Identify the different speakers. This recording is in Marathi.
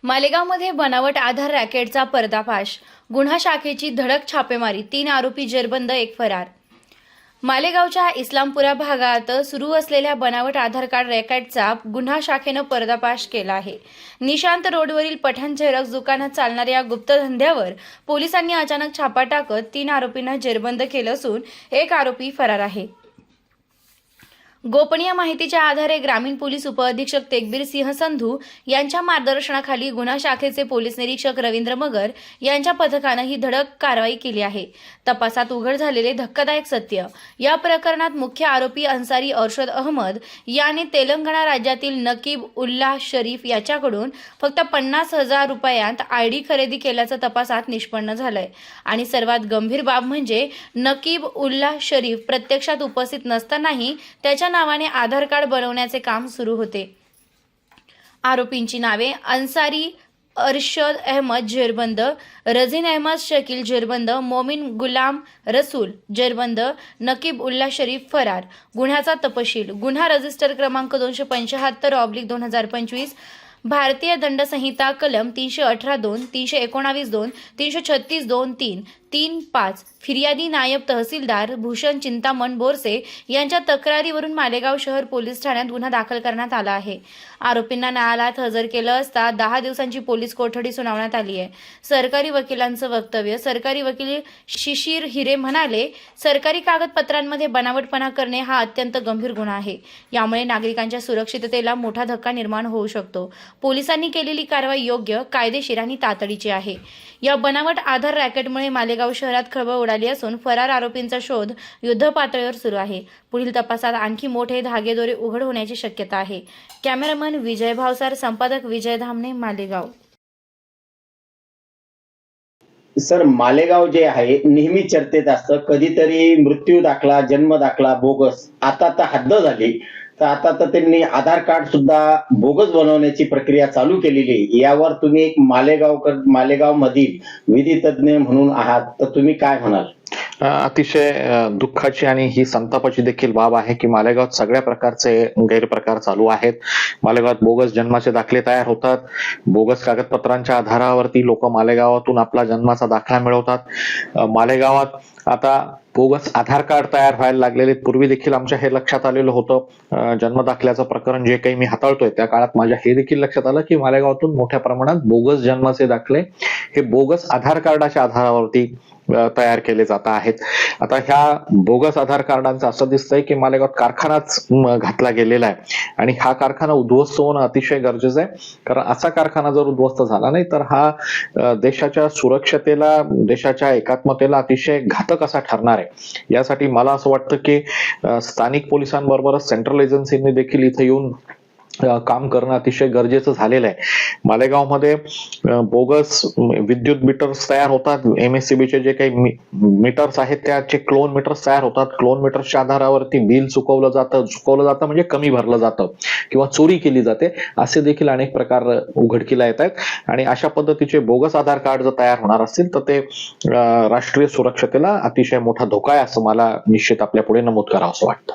Speaker 1: मालेगावमध्ये बनावट आधार रॅकेटचा पर्दाफाश, गुन्हा शाखेची धडक छापेमारी, 3 आरोपी जेरबंद, 1 फरार। मालेगावच्या इस्लामपुरा भागात सुरू असलेल्या बनावट आधार कार्ड रॅकेटचा गुन्हा शाखेनं पर्दाफाश केला आहे। निशांत रोडवरील पठाण झेरॉक्स दुकानात चालणाऱ्या या गुप्त धंद्यावर पोलिसांनी अचानक छापा टाकत 3 आरोपींना जेरबंद केलं असून 1 आरोपी फरार आहे। गोपनीय माहितीच्या आधारे ग्रामीण पोलीस उपअधीक्षक तेगबीर सिंह संधू यांच्या मार्गदर्शनाखाली गुन्हा शाखेचे पोलीस निरीक्षक रवींद्र मगर यांच्या पथकानं ही धडक कारवाई केली आहे। तपासात उघड झालेले धक्कादायक सत्य, या प्रकरणात मुख्य आरोपी अन्सारी अर्शद अहमद याने तेलंगणा राज्यातील नकीब उल्लाह शरीफ याच्याकडून फक्त 50,000 रुपयांत आयडी खरेदी केल्याचं तपासात निष्पन्न झालंय। आणि सर्वात गंभीर बाब म्हणजे नकीब उल्लाह शरीफ प्रत्यक्षात उपस्थित नसतानाही त्याच्या नावाने आधार कार्ड बनवण्याचे काम सुरू होते। आरोपींची नावे अन्सारी अर्शद अहमद जेरबंद, रझीन अहमद शकील जेरबंद, मोमिन गुलाम रसूल जेरबंद, नकीब उल्लाह शरीफ फरार। गुन्ह्याचा तपशील: गुन्हा रजिस्टर क्रमांक 275/2025, भारतीय दंड संहिता कलम 318(2), 319(2), 336(2)(3), 3(5). फिर्यादी नायब तहसीलदार भूषण चिंतामण बोरसे यांच्या तक्रारीवरून मालेगाव शहर पोलीस ठाण्यात गुन्हा दाखल करण्यात आला आहे। आरोपींना न्यायालयात हजर केलं असता 10 दिवसांची पोलीस कोठडी सुनावण्यात आली आहे। सरकारी वकिलांचं वक्तव्य: सरकारी वकील शिशिर हिरे म्हणाले, सरकारी कागदपत्रांमध्ये बनावटपणा करणे हा अत्यंत गंभीर गुन्हा आहे। यामुळे नागरिकांच्या सुरक्षिततेला मोठा धक्का निर्माण होऊ शकतो। पोलिसांनी केलेली कारवाई योग्य, कायदेशीर आणि तातडीची आहे। या बनावट आधार रॅकेटमुळे मालेगाव शहरात खळबळ उडाली असून फरार आरोपींचा शोध युद्धपातळीवर सुरू आहे। पुढील तपासात आणखी मोठे धागेदोरे उघड होण्याची शक्यता आहे। कॅमेरामन विजय भावसार, संपादक विजय धामणे, मालेगाव।
Speaker 2: सर, मालेगाव जे आहे नेहमी चर्चेत असतं। कधीतरी मृत्यू दाखला, जन्म दाखला बोगस, आता तर हद्द झाली। तर आता तर त्यांनी आधार कार्ड सुद्धा बोगस बनवण्याची प्रक्रिया चालू केलेली आहे। यावर तुम्ही एक मालेगाव मधील विधी तज्ञ म्हणून आहात, तर तुम्ही काय म्हणाल?
Speaker 3: अतिशय दुःखाची आणि ही संतापाची देखील बाब आहे की मालेगावात सगळ्या प्रकारचे गैरप्रकार चालू आहेत। मालेगावात बोगस जन्माचे दाखले तयार होतात, बोगस कागदपत्रांच्या आधारावरती लोक मालेगावातून आपला जन्माचा दाखला मिळवतात। मालेगावात आता बोगस आधार कार्ड तयार व्हायला लागलेले। पूर्वी देखील आमच्या हे लक्षात आलेलं होतं। जन्म दाखल्याचं प्रकरण जे काही मी हाताळतोय त्या काळात माझ्या हे देखील लक्षात आलं की मालेगावातून मोठ्या प्रमाणात बोगस जन्माचे दाखले हे बोगस आधार कार्डाच्या आधारावरती तयार केले जात आहेत। आता ह्या बोगस आधार कार्डांचं असं दिसतंय की मालेगावात कारखानाच घातला गेलेला आहे आणि हा कारखाना उद्ध्वस्त होणं अतिशय गरजेचं आहे। कारण असा कारखाना जर उद्ध्वस्त झाला नाही तर हा देशाच्या सुरक्षतेला, देशाच्या एकात्मतेला अतिशय घातक असा ठरणार आहे। यासाठी मला असं वाटतं की स्थानिक पोलिसांबरोबरच सेंट्रल एजन्सींनी देखील इथे येऊन काम करणं अतिशय गरजेचं झालेलं आहे। मालेगावमध्ये बोगस विद्युत मीटर्स तयार होतात। MSCBचे जे काही मीटर्स आहेत त्याचे क्लोन मीटर्स तयार होतात। क्लोन मीटर्सच्या आधारावरती बिल चुकवलं जातं म्हणजे कमी भरलं जातं किंवा चोरी केली जाते। असे देखील अनेक प्रकार उघडकीला येत आहेत आणि अशा पद्धतीचे बोगस आधार कार्ड जर तयार होणार असतील तर ते राष्ट्रीय सुरक्षतेला अतिशय मोठा धोका आहे असं मला निश्चित आपल्या पुढे नमूद करावं असं वाटतं।